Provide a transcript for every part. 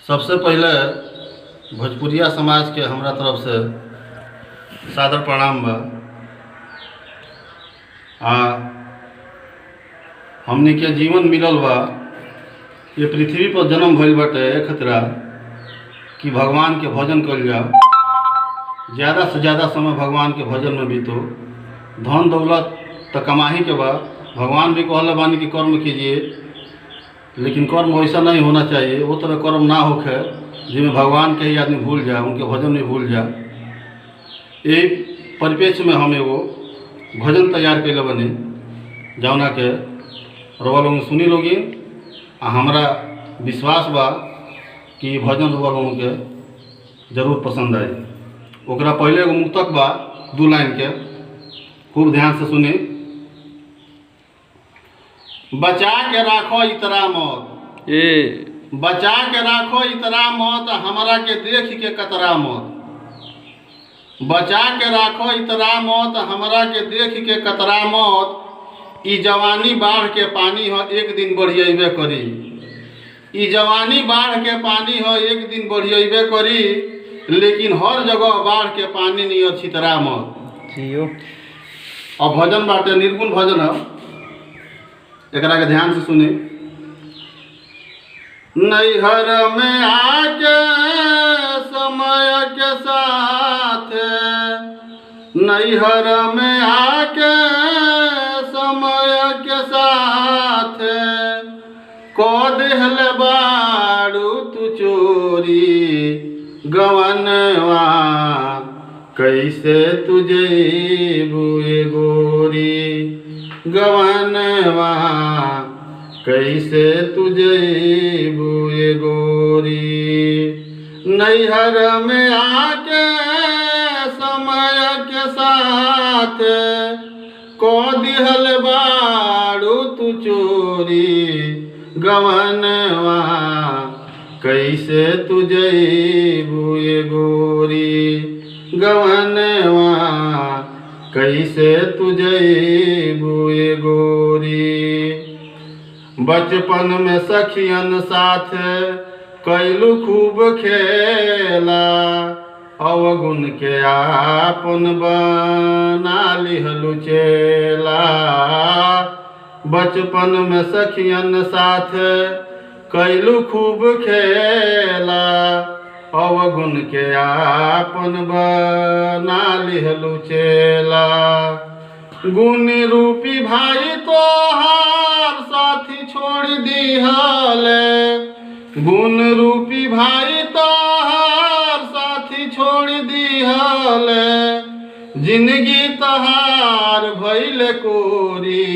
सबसे पहले भोजपुरिया समाज के हमरा तरफ से सादर प्रणाम बा। आ हमनी के जीवन मिलल बा, ये पृथ्वी पर जन्म भइल बाटे ए खतरा कि भगवान के भजन कइल जाओ। ज़्यादा से ज़्यादा समय भगवान के भजन में बीतो। धन दौलत तो कमाही के बा, भगवान भी कहले बानी कि कर्म कीजिए, लेकिन कर्म वैसा नहीं होना चाहिए। वो तरह कर्म ना होखे जिसमें भगवान के ही आदमी भूल जाए, उनके भजन भी भूल जाए। यही परिप्रेक्ष्य में हम एगो भजन तैयार कैले बनी, जौना के रउआ लोग सुनी लोगिन। आ हमरा विश्वास बा कि भजन रउआ लोगन के जरूर पसंद आई। ओकरा पहले एगो मुक्तक बा 2 लाइन के, खूब ध्यान से सुनी। बचा के राखो इतरा मत, बचा के राखो इतरा मत, हमरा के देख के कतरा मत। बचा के राखो इतरा मत, हमरा के देख के कतरा मत। ई जवानी बाढ़ के पानी हो, एक दिन बढ़ियबे करी। ई जवानी बाढ़ के पानी हो, एक दिन बढ़ियबे करी। लेकिन हर जगह बाढ़ के पानी नहीं छितरा मत। और भजन बाटे निर्गुण भजन है, एकरा के ध्यान से सुनी। नैहर में आके समय के साथ, नैहर में आके समय के साथ, को देहल बारू तू चोरी। गवनवा कैसे तुझे बुए गोरी, गवनवा कैसे तुझे बुए गोरी। नैहर में आके समय के साथ, को दिहल बारू तू चोरी। गवनवा कैसे तुझे बुए गोरी, गवनवा कैसे तुझे बुए गोरी। बचपन में सखियन साथ कैलू खूब खेला, अवगुण के आपन बना लिहलु चेला। बचपन में सखियन साथ कैलू खूब खेला, अवगुण के आपन बना लिहलु चेला। गुण रूपी भाई तोहार साथी छोड़ दिहले, गुण रूपी भाई तोहार साथी छोड़ दिहले। जिंदगी तहार भइल कोरी,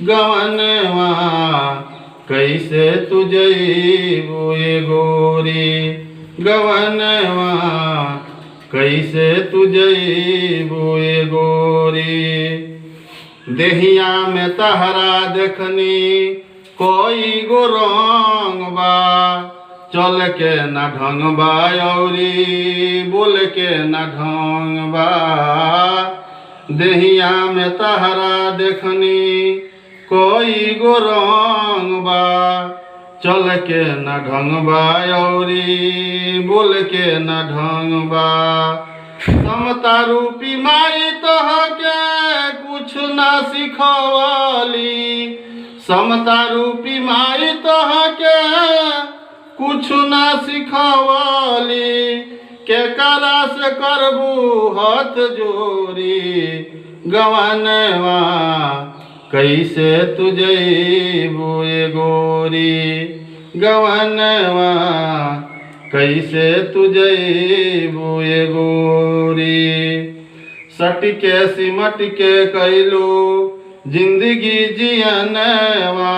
गवनवा कैसे तुझे बुए गोरी। गवनवा कैसे तुझे बुए गोरी। देहिया में तहरा देखनी कोई गो रंग बा, चल के न ढंग बा औरी बोल के न ढंग बा। देहिया में तहरा देखनी कोई गो रंग बा, चल के न ढंग बा औरी बोल के न ढंग बा। समता रूपी माई तोहके कुछ ना सिखवली, समता रूपी माई तोहके कुछ ना सिखवली। के करा से करबू हाथ जोरी, गवनवा कैसे तुझे बुए गोरी। गवनवा कैसे तुझे बुए गोरी। सटके सिमटके कैलू जिंदगी जियनवा,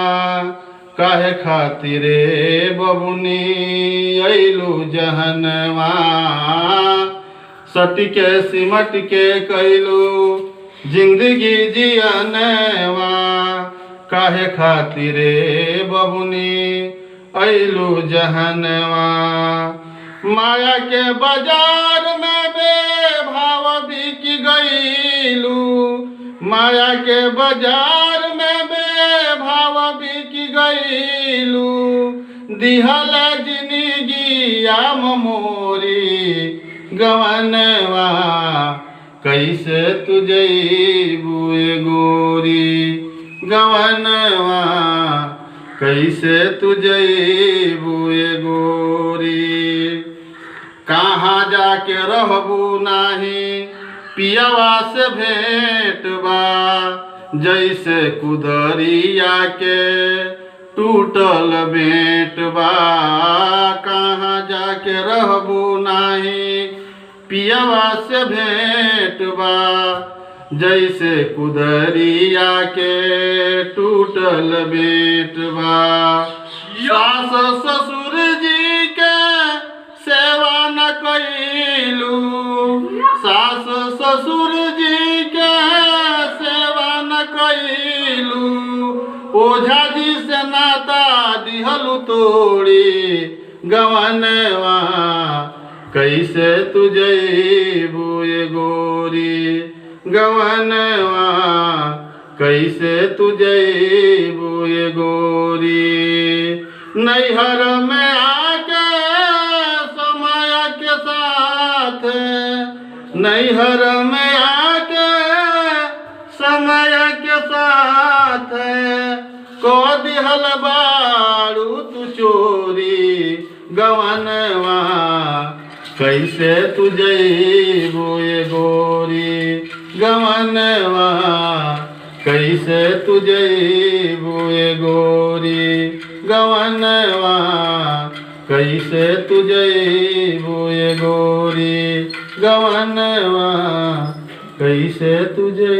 काहे खातिरे बबुनी अइलू जहनवा। सटके सिमटके कैलू जिंदगी जियनवा, काहे खातिरे बबुनी अइलू जहनवा। माया के बाजार में बेभाव बिक गईलू, माया के बाजार में बेभाव बिक गईलू। दिहल जिंदगी पिया मोरी गवनवा कैसे तुझे बुए गोरी गवनवा कैसे तुझे बुए गोरी कहाँ जाके रहबू नाही पियावा से भेंटबा जैसे कुदरिया के टूटल बेटबा कहाँ जाके रहबू नाही पियावा से भेंटबा जैसे कुदरिया के टूटल बेटबा सास ससुर जी के सेवा न कैलू सास ससुर जी के सेवा न कैलू ओझा जी से नाता दिहलू तोड़ी गवनवा कैसे तुझे बुए गोरी गवनवा कैसे तुझे बुए गोरी नैहर में आके समय के साथ नैहर में आके समय के साथ को दिहल बारू तू चोरी गवनवा कैसे तुझे बुए गोरी गवनवा कैसे तुझे बुए गोरी गवनवा कैसे तुझे बुए गोरी गवनवा कैसे तुझे